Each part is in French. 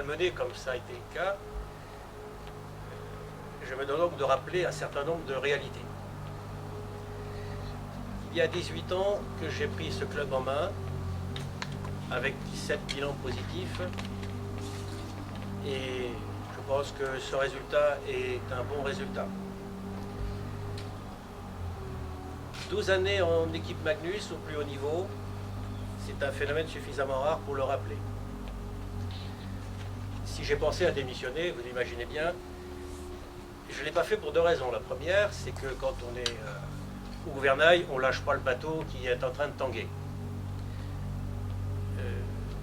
menée comme ça a été le cas, je me dois donc de rappeler un certain nombre de réalités. Il y a 18 ans que j'ai pris ce club en main, avec 17 bilans positifs, et je pense que ce résultat est un bon résultat. 12 années en équipe Magnus au plus haut niveau, c'est un phénomène suffisamment rare pour le rappeler. Si j'ai pensé à démissionner, vous imaginez bien, je ne l'ai pas fait pour deux raisons. La première, c'est que quand on est au gouvernail, on ne lâche pas le bateau qui est en train de tanguer.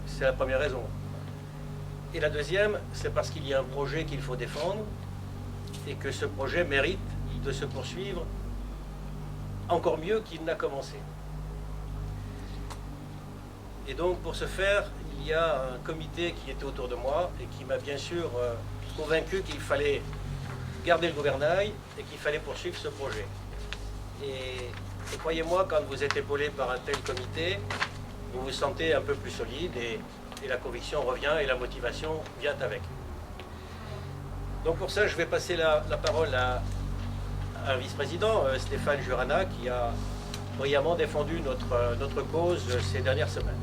C'est la première raison. Et la deuxième, c'est parce qu'il y a un projet qu'il faut défendre et que ce projet mérite de se poursuivre encore mieux qu'il n'a commencé. Et donc, pour ce faire, il y a un comité qui était autour de moi et qui m'a bien sûr convaincu qu'il fallait garder le gouvernail et qu'il fallait poursuivre ce projet. Et croyez-moi, quand vous êtes épaulé par un tel comité, vous vous sentez un peu plus solide et la conviction revient et la motivation vient avec. Donc pour ça, je vais passer la parole à un vice-président, Stéphane Jurana, qui a brillamment défendu notre cause ces dernières semaines.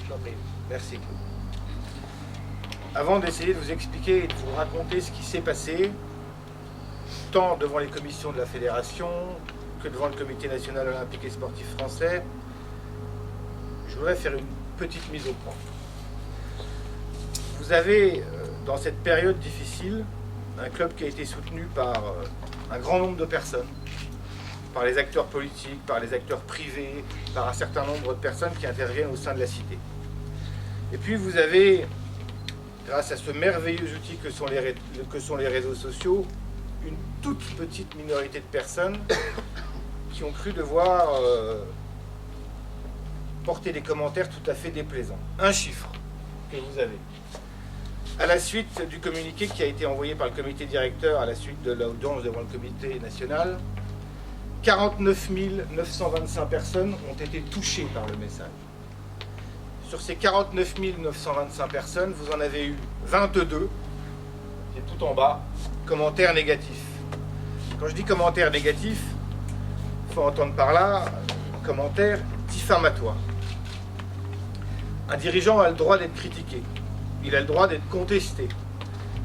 Je t'en prie. Merci. Avant d'essayer de vous expliquer et de vous raconter ce qui s'est passé, tant devant les commissions de la Fédération que devant le Comité national olympique et sportif français, je voudrais faire une petite mise au point. Vous avez, dans cette période difficile, un club qui a été soutenu par un grand nombre de personnes, par les acteurs politiques, par les acteurs privés, par un certain nombre de personnes qui interviennent au sein de la cité. Et puis vous avez, grâce à ce merveilleux outil que sont les réseaux sociaux, une toute petite minorité de personnes qui ont cru devoir porter des commentaires tout à fait déplaisants. Un chiffre que vous avez. À la suite du communiqué qui a été envoyé par le comité directeur à la suite de l'audience devant le comité national, 49 925 personnes ont été touchées par le message. Sur ces 49 925 personnes, vous en avez eu 22, c'est tout en bas, commentaires négatifs. Quand je dis commentaires négatifs, il faut entendre par là commentaires diffamatoires. Un dirigeant a le droit d'être critiqué, il a le droit d'être contesté,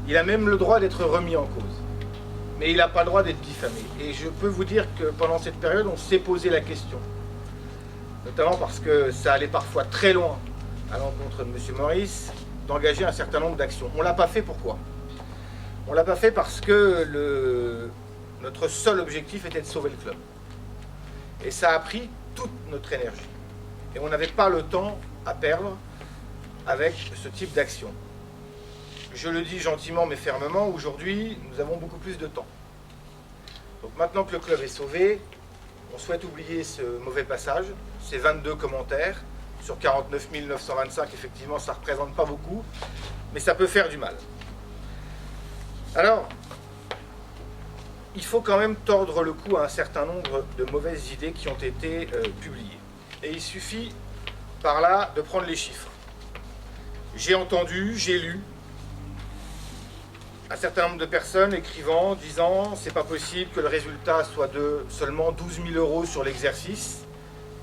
il a même le droit d'être remis en cause. Mais il n'a pas le droit d'être diffamé. Et je peux vous dire que pendant cette période, on s'est posé la question. Notamment parce que ça allait parfois très loin à l'encontre de M. Maurice, d'engager un certain nombre d'actions. On ne l'a pas fait, pourquoi? On ne l'a pas fait parce que notre seul objectif était de sauver le club. Et ça a pris toute notre énergie. Et on n'avait pas le temps à perdre avec ce type d'action. Je le dis gentiment mais fermement, aujourd'hui, nous avons beaucoup plus de temps. Donc maintenant que le club est sauvé, on souhaite oublier ce mauvais passage, ces 22 commentaires. Sur 49 925, effectivement, ça ne représente pas beaucoup, mais ça peut faire du mal. Alors, il faut quand même tordre le cou à un certain nombre de mauvaises idées qui ont été publiées. Et il suffit, par là, de prendre les chiffres. J'ai entendu, j'ai lu un certain nombre de personnes écrivant, disant « c'est pas possible que le résultat soit de seulement 12 000 € sur l'exercice »,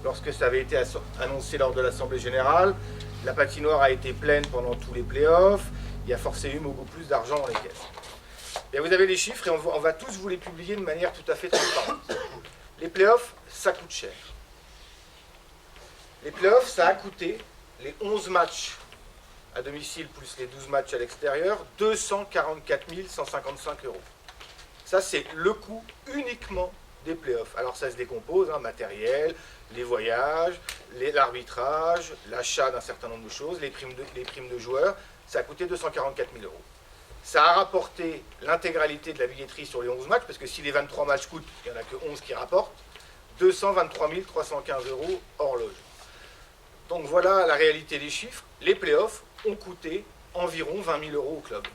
lorsque ça avait été annoncé lors de l'Assemblée Générale. La patinoire a été pleine pendant tous les playoffs, il y a forcément eu beaucoup plus d'argent dans les caisses. Et vous avez les chiffres et on va tous vous les publier de manière tout à fait transparente. Les playoffs, ça coûte cher. Les playoffs, ça a coûté, les 11 matchs à domicile plus les 12 matchs à l'extérieur, 244 155 €. Ça, c'est le coût uniquement des playoffs. Alors ça se décompose, matériel, les voyages, l'arbitrage, l'achat d'un certain nombre de choses, les primes de joueurs. Ça a coûté 244 000 €. Ça a rapporté l'intégralité de la billetterie sur les 11 matchs, parce que si les 23 matchs coûtent, il n'y en a que 11 qui rapportent, 223 315 € hors loge. Donc voilà la réalité des chiffres. Les playoffs ont coûté environ 20 000 € au club.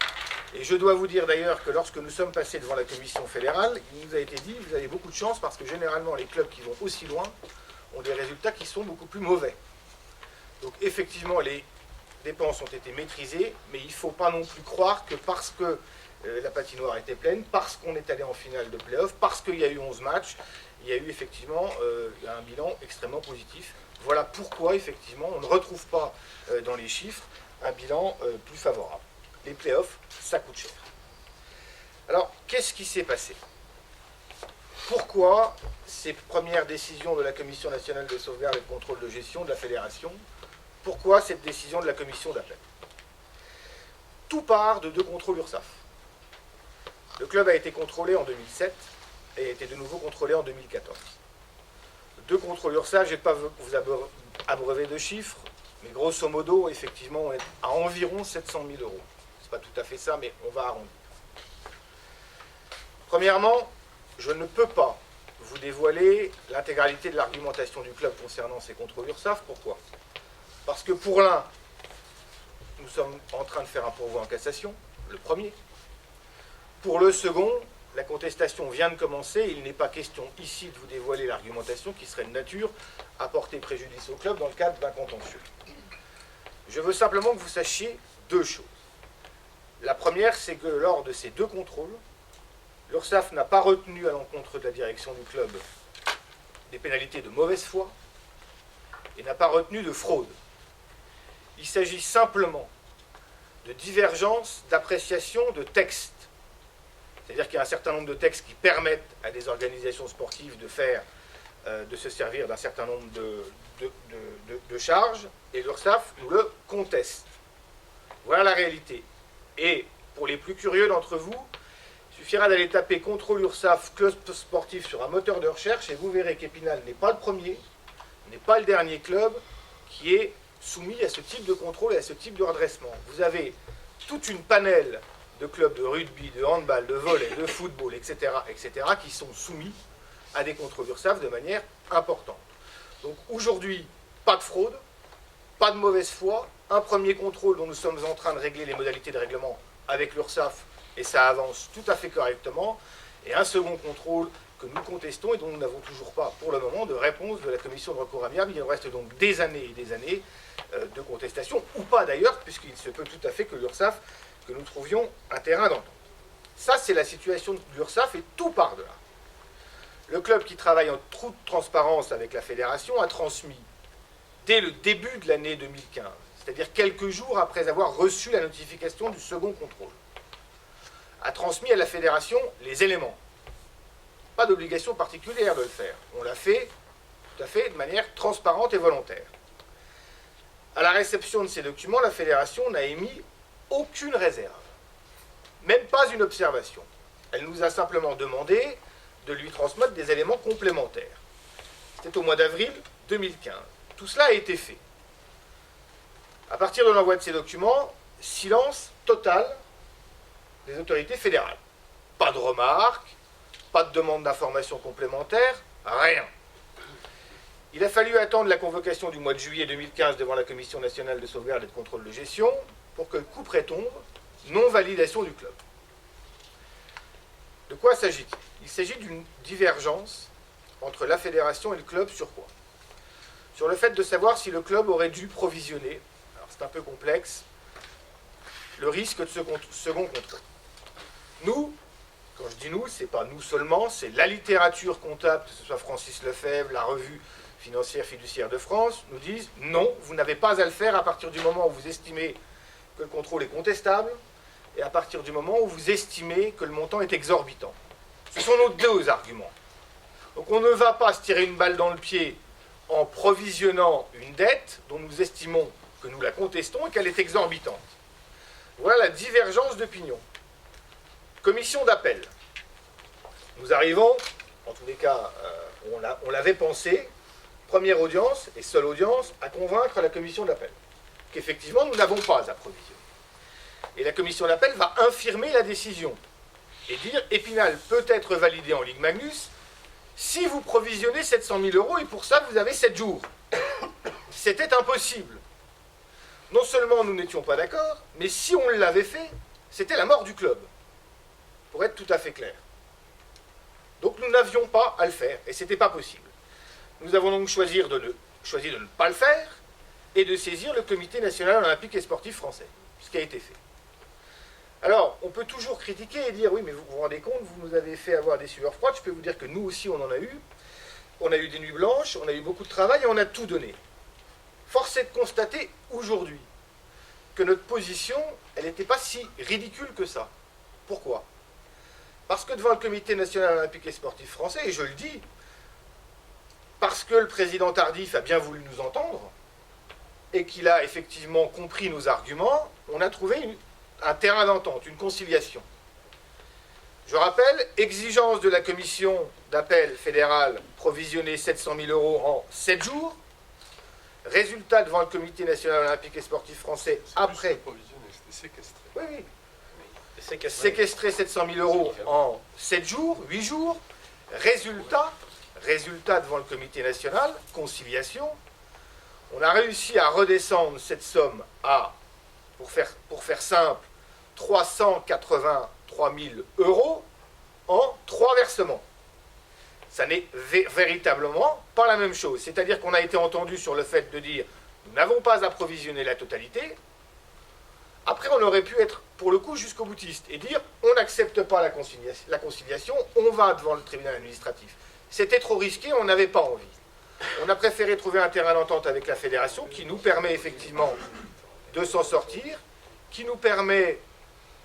Et je dois vous dire d'ailleurs que lorsque nous sommes passés devant la commission fédérale, il nous a été dit, vous avez beaucoup de chance parce que généralement les clubs qui vont aussi loin ont des résultats qui sont beaucoup plus mauvais. Donc effectivement, les dépenses ont été maîtrisées, mais il ne faut pas non plus croire que parce que la patinoire était pleine, parce qu'on est allé en finale de play-off, parce qu'il y a eu 11 matchs, il y a eu effectivement un bilan extrêmement positif. Voilà pourquoi, effectivement, on ne retrouve pas dans les chiffres un bilan plus favorable. Les play-offs, ça coûte cher. Alors, qu'est-ce qui s'est passé? Pourquoi ces premières décisions de la Commission nationale de sauvegarde et de contrôle de gestion de la Fédération? Pourquoi cette décision de la Commission d'appel? Tout part de 2 contrôles URSSAF. Le club a été contrôlé en 2007 et a été de nouveau contrôlé en 2014. 2 contrôles URSSAF, je ne vais pas vous abreuver de chiffres, mais grosso modo, effectivement, on est à environ 700 000 euros. Ce n'est pas tout à fait ça, mais on va arrondir. Premièrement, je ne peux pas vous dévoiler l'intégralité de l'argumentation du club concernant ces contrôles URSSAF. Pourquoi? Parce que pour l'un, nous sommes en train de faire un pourvoi en cassation, le premier. Pour le second, la contestation vient de commencer. Il n'est pas question ici de vous dévoiler l'argumentation qui serait de nature à porter préjudice au club dans le cadre d'un contentieux. Je veux simplement que vous sachiez 2 choses. La première, c'est que lors de ces 2 contrôles, l'URSSAF n'a pas retenu à l'encontre de la direction du club des pénalités de mauvaise foi et n'a pas retenu de fraude. Il s'agit simplement de divergences d'appréciation de textes. C'est-à-dire qu'il y a un certain nombre de textes qui permettent à des organisations sportives de se servir d'un certain nombre de charges, et l'URSSAF nous le conteste. Voilà la réalité. Et pour les plus curieux d'entre vous, il suffira d'aller taper contrôle URSSAF club sportif sur un moteur de recherche et vous verrez qu'Épinal n'est pas le premier, n'est pas le dernier club qui est soumis à ce type de contrôle et à ce type de redressement. Vous avez toute une panelle de clubs de rugby, de handball, de volley, de football, etc., qui sont soumis à des contrôles URSSAF de manière importante. Donc aujourd'hui, pas de fraude, pas de mauvaise foi, un premier contrôle dont nous sommes en train de régler les modalités de règlement avec l'URSSAF, et ça avance tout à fait correctement, et un second contrôle que nous contestons et dont nous n'avons toujours pas, pour le moment, de réponse de la commission de recours amiable. Il reste donc des années et des années de contestation, ou pas d'ailleurs, puisqu'il se peut tout à fait que l'URSSAF, que nous trouvions un terrain d'entente. Ça, c'est la situation de l'URSSAF, et tout part de là. Le club qui travaille en toute transparence avec la fédération a transmis, dès le début de l'année 2015, c'est-à-dire quelques jours après avoir reçu la notification du second contrôle, a transmis à la fédération les éléments. Pas d'obligation particulière de le faire. On l'a fait tout à fait de manière transparente et volontaire. À la réception de ces documents, la fédération n'a émis aucune réserve, même pas une observation. Elle nous a simplement demandé de lui transmettre des éléments complémentaires. C'était au mois d'avril 2015. Tout cela a été fait. À partir de l'envoi de ces documents, silence total des autorités fédérales. Pas de remarques, pas de demande d'informations complémentaires, rien. Il a fallu attendre la convocation du mois de juillet 2015 devant la Commission nationale de sauvegarde et de contrôle de gestion pour que le coup près tombe, non-validation du club. De quoi s'agit-il? Il s'agit d'une divergence entre la fédération et le club sur quoi? Sur le fait de savoir si le club aurait dû provisionner, alors c'est un peu complexe, le risque de ce second contrôle. Nous, quand je dis nous, c'est pas nous seulement, c'est la littérature comptable, que ce soit Francis Lefebvre, la revue financière fiduciaire de France, nous disent non, vous n'avez pas à le faire à partir du moment où vous estimez que le contrôle est contestable et à partir du moment où vous estimez que le montant est exorbitant. Ce sont nos 2 arguments. Donc on ne va pas se tirer une balle dans le pied en provisionnant une dette dont nous estimons que nous la contestons et qu'elle est exorbitante. Voilà la divergence d'opinion. Commission d'appel. Nous arrivons, en tous les cas, on l'avait pensé, première audience et seule audience, à convaincre la commission d'appel qu'effectivement nous n'avons pas à provisionner. Et la commission d'appel va infirmer la décision et dire Épinal peut être validé en Ligue Magnus si vous provisionnez 700 000 euros et pour ça vous avez 7 jours. C'était impossible. Non seulement nous n'étions pas d'accord, mais si on l'avait fait, c'était la mort du club. Pour être tout à fait clair. Donc nous n'avions pas à le faire, et ce n'était pas possible. Nous avons donc choisi de ne pas le faire, et de saisir le Comité national olympique et sportif français, ce qui a été fait. Alors, on peut toujours critiquer et dire, oui, mais vous vous rendez compte, vous nous avez fait avoir des sueurs froides, je peux vous dire que nous aussi, on en a eu. On a eu des nuits blanches, on a eu beaucoup de travail et on a tout donné. Force est de constater aujourd'hui que notre position, elle n'était pas si ridicule que ça. Pourquoi? Parce que devant le Comité national olympique et sportif français, et je le dis, parce que le président Tardif a bien voulu nous entendre, et qu'il a effectivement compris nos arguments, on a trouvé un terrain d'entente, une conciliation. Je rappelle, exigence de la commission d'appel fédérale, provisionner 700 000 € en 7 jours. Résultat devant le Comité national olympique et sportif français après. C'était séquestré. Oui, oui. Séquestrer 700 000 € en 7 jours, 8 jours. Résultat devant le Comité national, conciliation. On a réussi à redescendre cette somme à, pour faire simple, 383 000 € en 3 versements. Ça n'est véritablement pas la même chose. C'est-à-dire qu'on a été entendu sur le fait de dire nous n'avons pas approvisionné la totalité. Après, on aurait pu être, pour le coup, jusqu'au boutiste et dire on n'accepte pas la conciliation, on va devant le tribunal administratif. C'était trop risqué, on n'avait pas envie. On a préféré trouver un terrain d'entente avec la fédération qui nous permet effectivement de s'en sortir, qui nous permet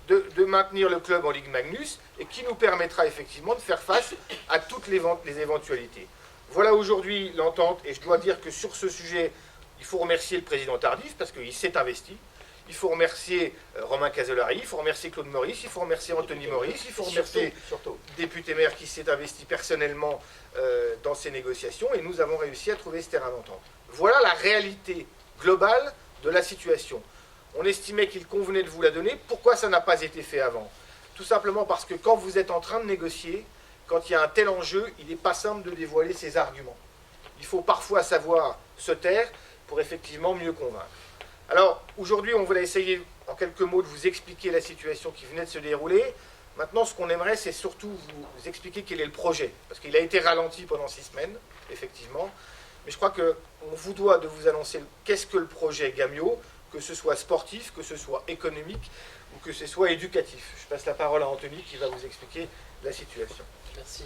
de maintenir le club en Ligue Magnus et qui nous permettra effectivement de faire face à toutes les éventualités. Voilà aujourd'hui l'entente, et je dois dire que sur ce sujet, il faut remercier le président Tardif parce qu'il s'est investi. Il faut remercier Romain Casolari, il faut remercier Claude Maurice, il faut remercier Anthony Maurice, il faut remercier surtout député maire qui s'est investi personnellement dans ces négociations, et nous avons réussi à trouver ce terrain d'entente. Voilà la réalité globale de la situation. On estimait qu'il convenait de vous la donner. Pourquoi ça n'a pas été fait avant? Tout simplement parce que quand vous êtes en train de négocier, quand il y a un tel enjeu, il n'est pas simple de dévoiler ses arguments. Il faut parfois savoir se taire pour effectivement mieux convaincre. Alors, aujourd'hui, on voulait essayer, en quelques mots, de vous expliquer la situation qui venait de se dérouler. Maintenant, ce qu'on aimerait, c'est surtout vous expliquer quel est le projet. Parce qu'il a été ralenti pendant 6 semaines, effectivement. Mais je crois qu'on vous doit de vous annoncer qu'est-ce que le projet Gamio, que ce soit sportif, que ce soit économique ou que ce soit éducatif. Je passe la parole à Anthony qui va vous expliquer la situation. Merci.